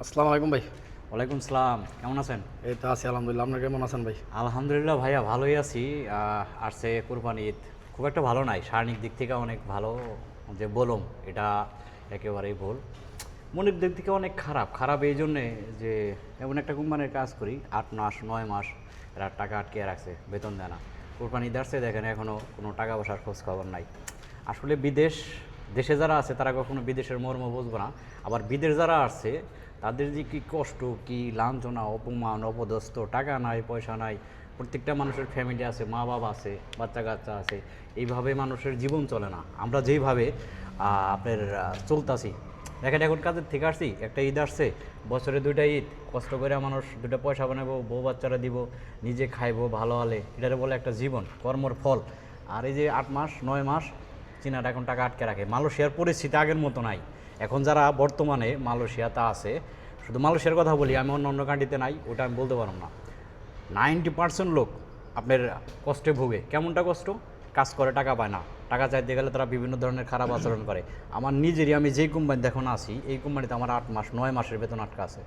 আসসালামু আলাইকুম ভাই। ওয়ালাইকুম সালাম, কেমন আছেন? এই তো আছি আলহামদুলিল্লাহ। আপনার কেমন আছেন ভাই? আলহামদুলিল্লাহ ভাইয়া, ভালোই আছি। আসছে কোরবানি ঈদ, খুব একটা ভালো নাই, সার্বিক দিক থেকে অনেক ভালো। যে বলুম এটা একেবারেই ভুল। মনের দিক থেকে অনেক খারাপ খারাপ এই জন্যে যে এমন একটা কোম্পানির কাজ করি, 8 মাস 9 মাস এরা টাকা আটকে রাখছে, বেতন দেয় না। কোরবানি ঈদ আসছে, দেখেন এখনও কোনো টাকা পয়সার খোঁজ খবর নাই। আসলে দেশে যারা আছে তারা কখনো বিদেশের মর্ম বুঝবো না। আবার বিদেশ যারা আসছে তাদের যে কী কষ্ট, কী লাঞ্ছনা, অপমান, অপদস্থ, টাকা নাই পয়সা নাই। প্রত্যেকটা মানুষের ফ্যামিলি আছে, মা বাবা আছে, বাচ্চা কাচ্চা আছে। এইভাবে মানুষের জীবন চলে না। আমরা যেইভাবে আপনার চলতাছি, দেখেন এখন কাজের থেকে আসছি, একটা ঈদ আসছে, বছরে 2টা ঈদ, কষ্ট করে মানুষ 2টা পয়সা বানাবো, বউ বাচ্চারা দিব, নিজে খাইবো ভালো হলে, এটারে বলে একটা জীবন, কর্মর ফল। আর এই যে 8 মাস 9 মাস চীনাটা এখন টাকা আটকে রাখে। মালয়েশিয়ার পরিস্থিতি আগের মতো নাই। এখন যারা বর্তমানে মালয়েশিয়াতে আছে, শুধু মালয়েশিয়ার কথা বলি, আমি অন্য অন্য কান্ট্রিতে নাই, ওটা আমি বলতে পারব না। 90% লোক আপনার কষ্টে ভোগে। কেমনটা কষ্ট? কাজ করে টাকা পায় না, টাকা চাইতে গেলে তারা বিভিন্ন ধরনের খারাপ আচরণ করে। আমার নিজেরই, আমি যেই কোম্পানিতে এখন আছি, এই কোম্পানিতে আমার 8 মাস 9 মাসের বেতন আটকা আছে,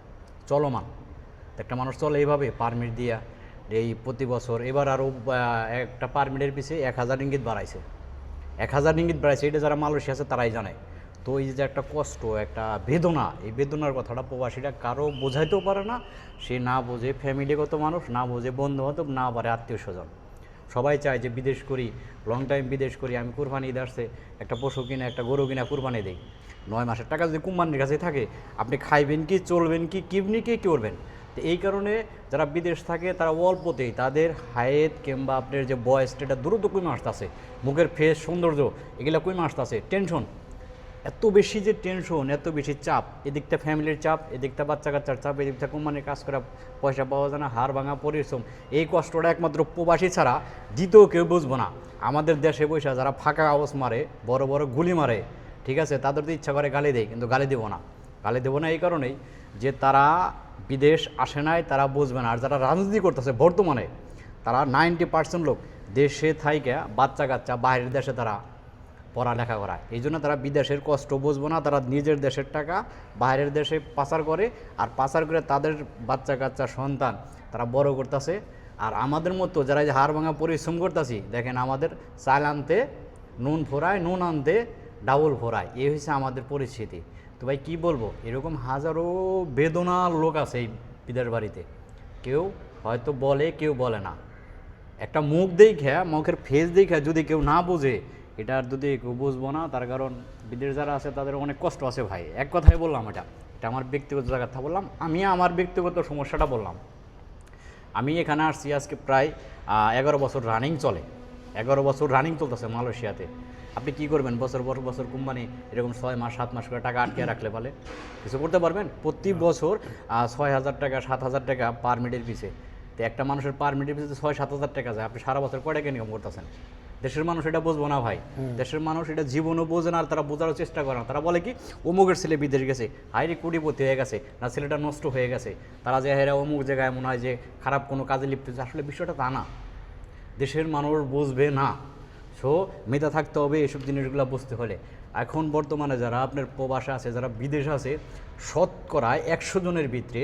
চলমান। একটা মানুষ চলে এইভাবে পারমিট দিয়া, এই প্রতি বছর। এবার আরও একটা পারমিটের পিছিয়ে 1000 রিঙ্গিত বাড়াইছে। 1000 রিঙ্গিত বাড়াইছে, এটা যারা মালয়েশিয়া আছে তারাই জানে। তো এই যে একটা কষ্ট, একটা বেদনা, এই বেদনার কথাটা প্রবাসীরা কারো বোঝাইতেও পারে না। সে না বোঝে ফ্যামিলিগত মানুষ, না বোঝে বন্ধুবান্ধব, না পারে আত্মীয় স্বজন। সবাই চায় যে বিদেশ করি, লং টাইম বিদেশ করি, আমি কুরবানি ঈদ আসছে, একটা পশু কিনা, একটা গরু কিনা কুরবানি দিই। 9 মাসের টাকা যদি কোম্পানির কাছে থাকে, আপনি খাইবেন কি, চলবেন কি, কিবনি কি করবেন? তো এই কারণে যারা বিদেশ থাকে তারা অল্পতেই তাদের হায়েত কিংবা আপনার যে বয়সটা, এটা দ্রুত কমে আসতেছে। মুখের ফেস সৌন্দর্য এগুলো কমে আসতেছে। টেনশন এত বেশি, যে টেনশন, এত বেশি চাপ, এদিকটা ফ্যামিলির চাপ, এদিকটা বাচ্চা কাচ্চার চাপ, এদিকটা কোম্পানির কাজ করা, পয়সা পাওয়া যায় না, হাড় ভাঙা পরিশ্রম। এই কষ্টটা একমাত্র প্রবাসী ছাড়া দ্বিতীয় কেউ বুঝবো না। আমাদের দেশে বৈশা যারা ফাঁকা আওয়াজ মারে, বড় বড় গুলি মারে, ঠিক আছে, তাদের তো ইচ্ছা করে গালি দেয়, কিন্তু গালি দেবো না। গালি দেবো না এই কারণেই যে তারা বিদেশ আসে নাই, তারা বুঝবে না। আর যারা রাজনীতি করতেছে বর্তমানে, তারা 90% লোক দেশে থাইকা বাচ্চা কাচ্চা বাইরের দেশে তারা পড়ালেখা করায়। এই জন্য তারা বিদেশের কষ্ট বুঝবো না। তারা নিজের দেশের টাকা বাইরের দেশে পাচার করে, আর পাচার করে তাদের বাচ্চা কাচ্চা সন্তান তারা বড় করতেছে। আর আমাদের মতো যারা যে হাড় ভাঙা পরিশ্রম করতেছি, দেখেন আমাদের চাল আনতে নুন ফোরায়, নুন আনতে ডাউল ফোরায়, এই হচ্ছে আমাদের পরিস্থিতি। তো ভাই কী বলবো, এরকম হাজারো বেদনার লোক আছে এই বিদেশ বাড়িতে। কেউ হয়তো বলে, কেউ বলে না। একটা মুখ দেখা, মুখের ফেস দেখা যদি কেউ না বোঝে, এটা আর যদি কেউ বুঝবো না। তার কারণ বিদেশ যারা আছে তাদের অনেক কষ্ট আছে ভাই। এক কথাই বললাম, এটা এটা আমার ব্যক্তিগত জায়গা কথা বললাম, আমি আমার ব্যক্তিগত সমস্যাটা বললাম। আমি এখানে আসছি আজকে প্রায় 11 বছর রানিং চলে, 11 বছর রানিং চলতেছে মালয়েশিয়াতে। আপনি কী করবেন? বছর পর বছর কোম্পানি এরকম 6 মাস 7 মাস করে টাকা আটকে রাখলে বলে কিছু করতে পারবেন? প্রতি বছর 6,000 টাকা 7,000 টাকা পারমিটের পিছে। তো একটা মানুষের পারমিটের পিছিয়ে 6-7 হাজার টাকা যায়, আপনি সারা বছর কয় টাকা ইনকাম করতেছেন? দেশের মানুষ এটা বুঝবো না ভাই। দেশের মানুষ এটা জীবনও বোঝে না, আর তারা বোঝারও চেষ্টা করে না। তারা বলে কি, অমুকের ছেলে বিদেশ গেছে, হাইরে কোটিপতি হয়ে গেছে, না ছেলেটা নষ্ট হয়ে গেছে, তারা যে হেরা অমুক জায়গায় মনে হয় যে খারাপ কোনো কাজে লিপ্ত হচ্ছে। আসলে বিষয়টা তা না, দেশের মানুষ বুঝবে না। সো মেধা থাকতে হবে এসব জিনিসগুলো বুঝতে হলে। এখন বর্তমানে যারা আপনার প্রবাসে আছে, যারা বিদেশ আছে, শতকরা 100 জনের ভিতরে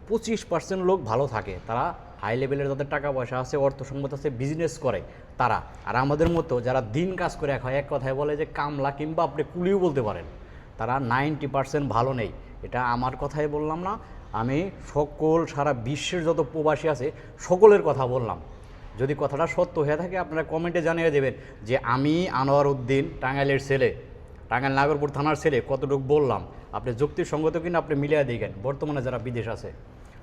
25% লোক ভালো থাকে। তারা হাই লেভেলের, যাদের টাকা পয়সা আছে, অর্থ সম্পদ আছে, বিজনেস করে তারা। আর আমাদের মতো যারা দিন কাজ করে, এক কথায় বলে যে কামলা, কিংবা আপনি কুলিও বলতে পারেন, তারা 90% ভালো নেই। এটা আমার কথাই বললাম না, আমি সকল সারা বিশ্বের যত প্রবাসী আছে সকলের কথা বললাম। যদি কথাটা সত্য হয়ে থাকে আপনারা কমেন্টে জানিয়ে দেবেন যে আমি আনোয়ার উদ্দিন, টাঙ্গাইলের ছেলে, টাঙ্গাইল নাগরপুর থানার ছেলে, কতটুকু বললাম। আপনি যুক্তিসঙ্গত কিনা আপনি মিলিয়ে দেখেন বর্তমানে যারা বিদেশ আছে।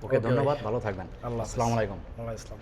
ওকে, ধন্যবাদ, ভালো থাকবেন। আল্লাহ, আসসালামু আলাইকুম। আল্লাহ ইসলাম।